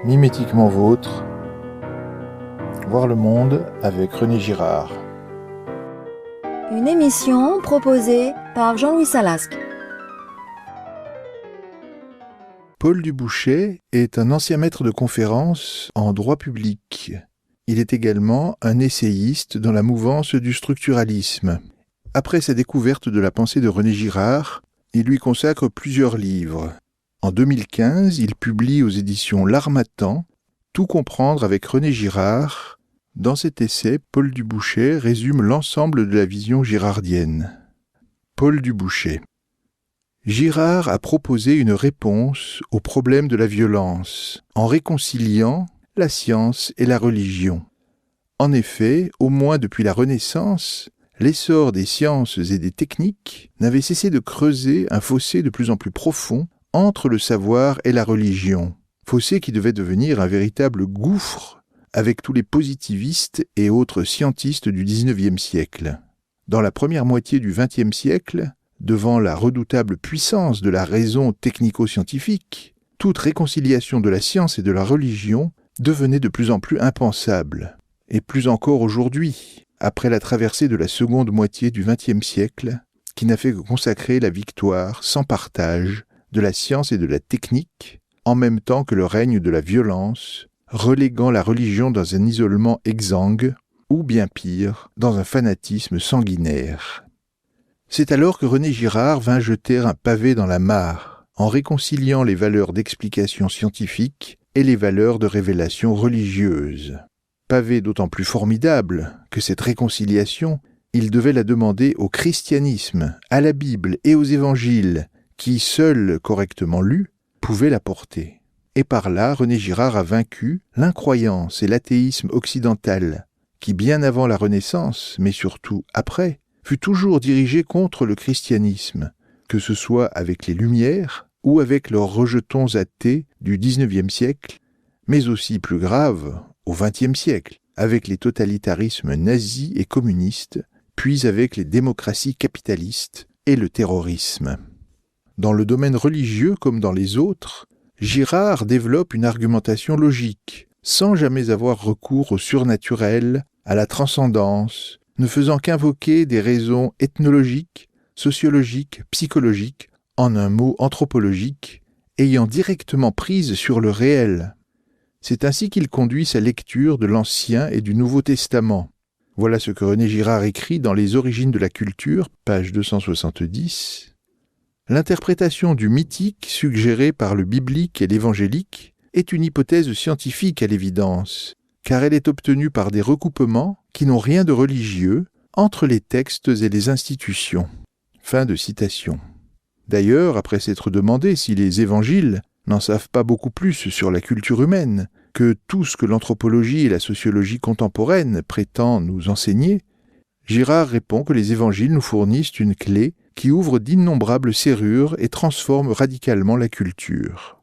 Mimétiquement vôtre, voir le monde avec René Girard. Une émission proposée par Jean-Louis Salasque. Paul Dubouchet est un ancien maître de conférences en droit public. Il est également un essayiste dans la mouvance du structuralisme. Après sa découverte de la pensée de René Girard, il lui consacre plusieurs livres. En 2015, il publie aux éditions L'Harmattan « Tout comprendre avec René Girard ». Dans cet essai, Paul Dubouchet résume l'ensemble de la vision girardienne. Paul Dubouchet. Girard a proposé une réponse au problème de la violence, en réconciliant la science et la religion. En effet, au moins depuis la Renaissance, l'essor des sciences et des techniques n'avait cessé de creuser un fossé de plus en plus profond entre le savoir et la religion, fossé qui devait devenir un véritable gouffre avec tous les positivistes et autres scientistes du XIXe siècle. Dans la première moitié du XXe siècle, devant la redoutable puissance de la raison technico-scientifique, toute réconciliation de la science et de la religion devenait de plus en plus impensable. Et plus encore aujourd'hui, après la traversée de la seconde moitié du XXe siècle, qui n'a fait que consacrer la victoire sans partage de la science et de la technique, en même temps que le règne de la violence, reléguant la religion dans un isolement exsangue, ou bien pire, dans un fanatisme sanguinaire. C'est alors que René Girard vint jeter un pavé dans la mare, en réconciliant les valeurs d'explication scientifique et les valeurs de révélation religieuse. Pavé d'autant plus formidable que cette réconciliation, il devait la demander au christianisme, à la Bible et aux évangiles, qui, seuls correctement lus, pouvaient la porter. Et par là, René Girard a vaincu l'incroyance et l'athéisme occidental, qui bien avant la Renaissance, mais surtout après, fut toujours dirigé contre le christianisme, que ce soit avec les Lumières ou avec leurs rejetons athées du XIXe siècle, mais aussi plus grave, au XXe siècle, avec les totalitarismes nazis et communistes, puis avec les démocraties capitalistes et le terrorisme. Dans le domaine religieux comme dans les autres, Girard développe une argumentation logique, sans jamais avoir recours au surnaturel, à la transcendance, ne faisant qu'invoquer des raisons ethnologiques, sociologiques, psychologiques, en un mot anthropologiques, ayant directement prise sur le réel. C'est ainsi qu'il conduit sa lecture de l'Ancien et du Nouveau Testament. Voilà ce que René Girard écrit dans Les origines de la culture, page 270. L'interprétation du mythique suggérée par le biblique et l'évangélique est une hypothèse scientifique à l'évidence, car elle est obtenue par des recoupements qui n'ont rien de religieux entre les textes et les institutions. Fin de citation. D'ailleurs, après s'être demandé si les évangiles n'en savent pas beaucoup plus sur la culture humaine que tout ce que l'anthropologie et la sociologie contemporaine prétendent nous enseigner, Girard répond que les évangiles nous fournissent une clé qui ouvre d'innombrables serrures et transforme radicalement la culture.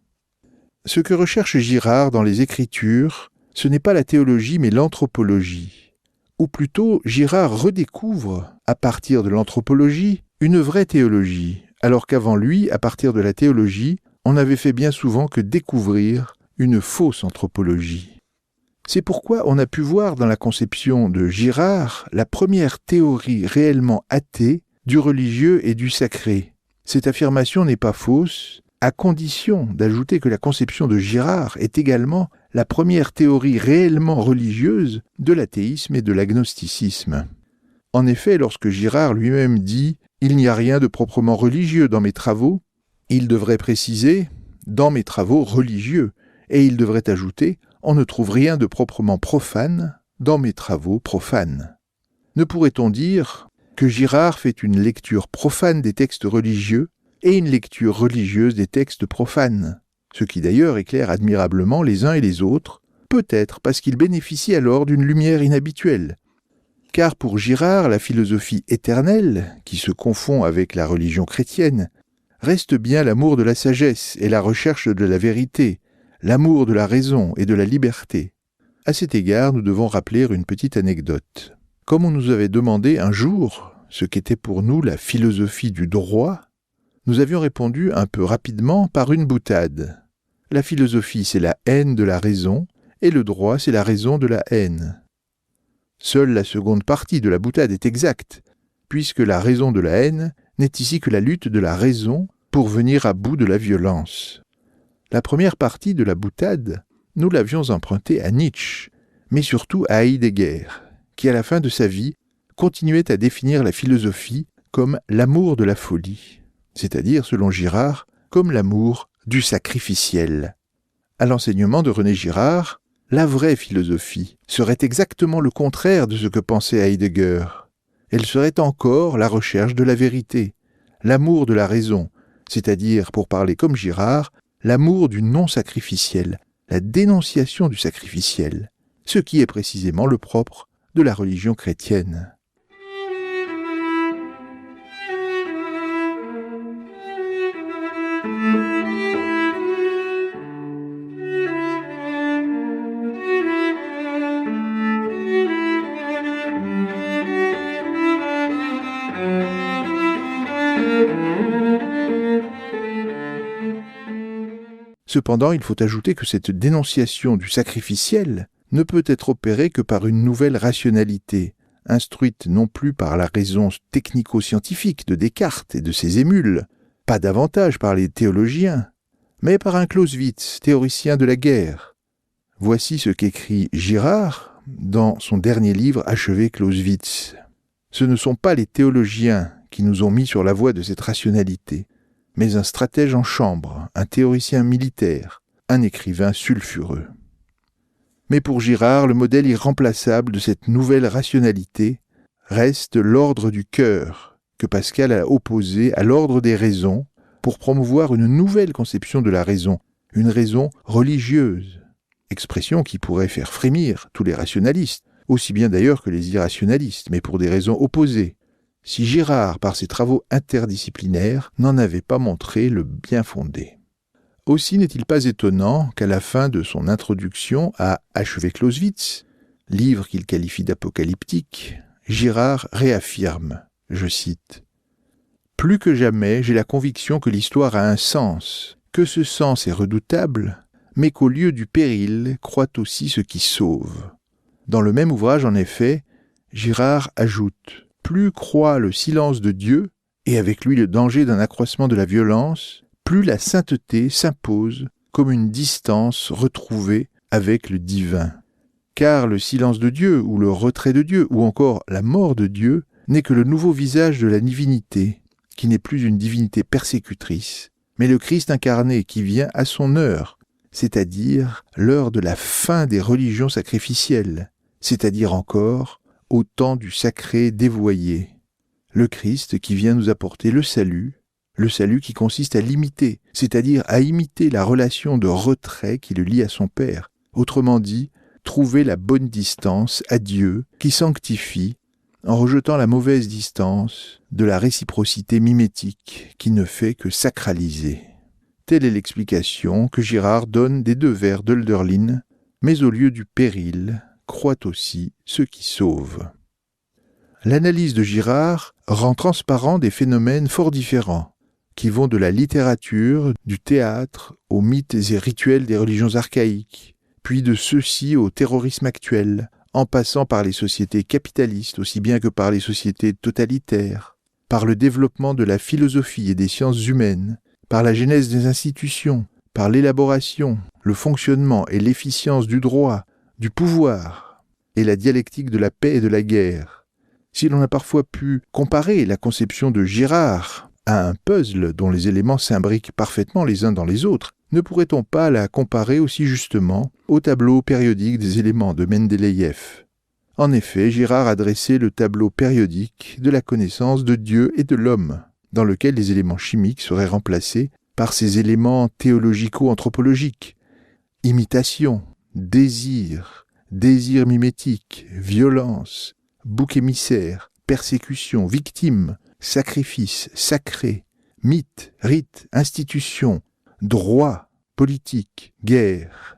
Ce que recherche Girard dans les Écritures, ce n'est pas la théologie mais l'anthropologie. Ou plutôt, Girard redécouvre, à partir de l'anthropologie, une vraie théologie, alors qu'avant lui, à partir de la théologie, on n'avait fait bien souvent que découvrir une fausse anthropologie. C'est pourquoi on a pu voir dans la conception de Girard la première théorie réellement athée du religieux et du sacré. Cette affirmation n'est pas fausse, à condition d'ajouter que la conception de Girard est également la première théorie réellement religieuse de l'athéisme et de l'agnosticisme. En effet, lorsque Girard lui-même dit « Il n'y a rien de proprement religieux dans mes travaux », il devrait préciser « dans mes travaux religieux » et il devrait ajouter « On ne trouve rien de proprement profane dans mes travaux profanes ». Ne pourrait-on dire que Girard fait une lecture profane des textes religieux et une lecture religieuse des textes profanes, ce qui d'ailleurs éclaire admirablement les uns et les autres, peut-être parce qu'il bénéficie alors d'une lumière inhabituelle. Car pour Girard, la philosophie éternelle, qui se confond avec la religion chrétienne, reste bien l'amour de la sagesse et la recherche de la vérité, l'amour de la raison et de la liberté. À cet égard, nous devons rappeler une petite anecdote. Comme on nous avait demandé un jour ce qu'était pour nous la philosophie du droit, nous avions répondu un peu rapidement par une boutade. La philosophie, c'est la haine de la raison, et le droit, c'est la raison de la haine. Seule la seconde partie de la boutade est exacte, puisque la raison de la haine n'est ici que la lutte de la raison pour venir à bout de la violence. La première partie de la boutade, nous l'avions empruntée à Nietzsche, mais surtout à Heidegger, qui à la fin de sa vie continuait à définir la philosophie comme l'amour de la folie, c'est-à-dire, selon Girard, comme l'amour du sacrificiel. À l'enseignement de René Girard, la vraie philosophie serait exactement le contraire de ce que pensait Heidegger. Elle serait encore la recherche de la vérité, l'amour de la raison, c'est-à-dire, pour parler comme Girard, l'amour du non-sacrificiel, la dénonciation du sacrificiel, ce qui est précisément le propre de la religion chrétienne. Cependant, il faut ajouter que cette dénonciation du sacrificiel ne peut être opérée que par une nouvelle rationalité, instruite non plus par la raison technico-scientifique de Descartes et de ses émules, pas davantage par les théologiens, mais par un Clausewitz, théoricien de la guerre. Voici ce qu'écrit Girard dans son dernier livre achevé Clausewitz. Ce ne sont pas les théologiens qui nous ont mis sur la voie de cette rationalité, mais un stratège en chambre, un théoricien militaire, un écrivain sulfureux. Mais pour Girard, le modèle irremplaçable de cette nouvelle rationalité reste l'ordre du cœur, que Pascal a opposé à l'ordre des raisons pour promouvoir une nouvelle conception de la raison, une raison religieuse, expression qui pourrait faire frémir tous les rationalistes, aussi bien d'ailleurs que les irrationalistes, mais pour des raisons opposées, si Girard, par ses travaux interdisciplinaires, n'en avait pas montré le bien fondé. Aussi n'est-il pas étonnant qu'à la fin de son introduction à Achevé Clausewitz, livre qu'il qualifie d'apocalyptique, Girard réaffirme, je cite, « Plus que jamais, j'ai la conviction que l'histoire a un sens, que ce sens est redoutable, mais qu'au lieu du péril croît aussi ce qui sauve. » Dans le même ouvrage, en effet, Girard ajoute « Plus croît le silence de Dieu, et avec lui le danger d'un accroissement de la violence, plus la sainteté s'impose comme une distance retrouvée avec le divin. Car le silence de Dieu, ou le retrait de Dieu, ou encore la mort de Dieu, n'est que le nouveau visage de la divinité, qui n'est plus une divinité persécutrice, mais le Christ incarné qui vient à son heure, c'est-à-dire l'heure de la fin des religions sacrificielles, c'est-à-dire encore au temps du sacré dévoyé. Le Christ qui vient nous apporter le salut qui consiste à l'imiter, c'est-à-dire à imiter la relation de retrait qui le lie à son Père. Autrement dit, trouver la bonne distance à Dieu qui sanctifie en rejetant la mauvaise distance de la réciprocité mimétique qui ne fait que sacraliser. Telle est l'explication que Girard donne des deux vers d'Hölderlin, mais au lieu du péril, croît aussi ce qui sauve. L'analyse de Girard rend transparent des phénomènes fort différents, qui vont de la littérature, du théâtre, aux mythes et rituels des religions archaïques, puis de ceux-ci au terrorisme actuel, en passant par les sociétés capitalistes aussi bien que par les sociétés totalitaires, par le développement de la philosophie et des sciences humaines, par la genèse des institutions, par l'élaboration, le fonctionnement et l'efficience du droit, du pouvoir, et la dialectique de la paix et de la guerre. Si l'on a parfois pu comparer la conception de Girard à un puzzle dont les éléments s'imbriquent parfaitement les uns dans les autres, ne pourrait-on pas la comparer aussi justement au tableau périodique des éléments de Mendeleïev? En effet, Girard a dressé le tableau périodique de la connaissance de Dieu et de l'homme, dans lequel les éléments chimiques seraient remplacés par ces éléments théologico-anthropologiques. Imitation, désir mimétique, violence, bouc émissaire, persécution, victime, sacrifice, sacré, mythe, rite, institution, droit, politique, guerre.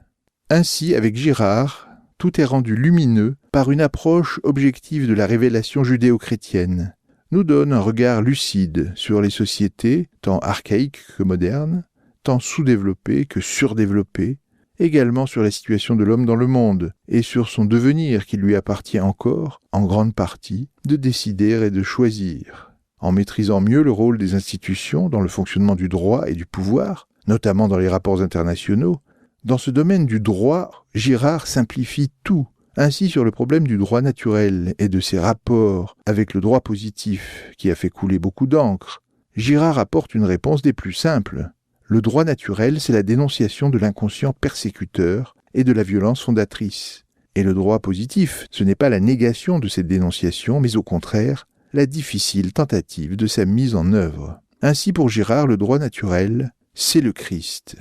Ainsi, avec Girard, tout est rendu lumineux par une approche objective de la révélation judéo-chrétienne, nous donne un regard lucide sur les sociétés, tant archaïques que modernes, tant sous-développée que surdéveloppée, également sur la situation de l'homme dans le monde et sur son devenir qu'il lui appartient encore, en grande partie, de décider et de choisir. En maîtrisant mieux le rôle des institutions dans le fonctionnement du droit et du pouvoir, notamment dans les rapports internationaux, dans ce domaine du droit, Girard simplifie tout. Ainsi, sur le problème du droit naturel et de ses rapports avec le droit positif, qui a fait couler beaucoup d'encre, Girard apporte une réponse des plus simples. Le droit naturel, c'est la dénonciation de l'inconscient persécuteur et de la violence fondatrice. Et le droit positif, ce n'est pas la négation de cette dénonciation, mais au contraire, la difficile tentative de sa mise en œuvre. Ainsi, pour Girard, le droit naturel, c'est le Christ.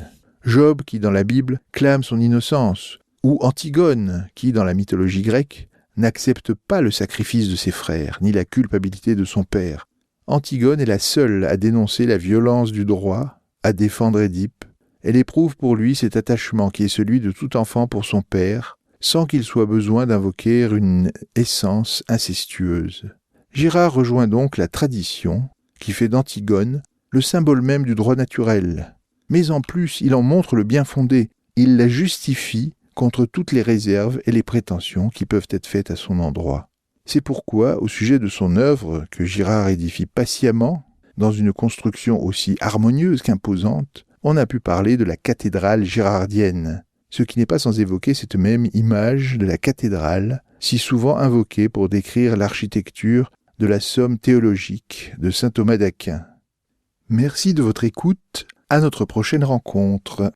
Job, qui dans la Bible clame son innocence, ou Antigone, qui, dans la mythologie grecque, n'accepte pas le sacrifice de ses frères, ni la culpabilité de son père. Antigone est la seule à dénoncer la violence du droit, à défendre Édipe. Elle éprouve pour lui cet attachement qui est celui de tout enfant pour son père, sans qu'il soit besoin d'invoquer une essence incestueuse. Girard rejoint donc la tradition, qui fait d'Antigone le symbole même du droit naturel. Mais en plus, il en montre le bien fondé, il la justifie contre toutes les réserves et les prétentions qui peuvent être faites à son endroit. C'est pourquoi, au sujet de son œuvre, que Girard édifie patiemment, dans une construction aussi harmonieuse qu'imposante, on a pu parler de la cathédrale girardienne, ce qui n'est pas sans évoquer cette même image de la cathédrale, si souvent invoquée pour décrire l'architecture de la somme théologique de saint Thomas d'Aquin. Merci de votre écoute, à notre prochaine rencontre.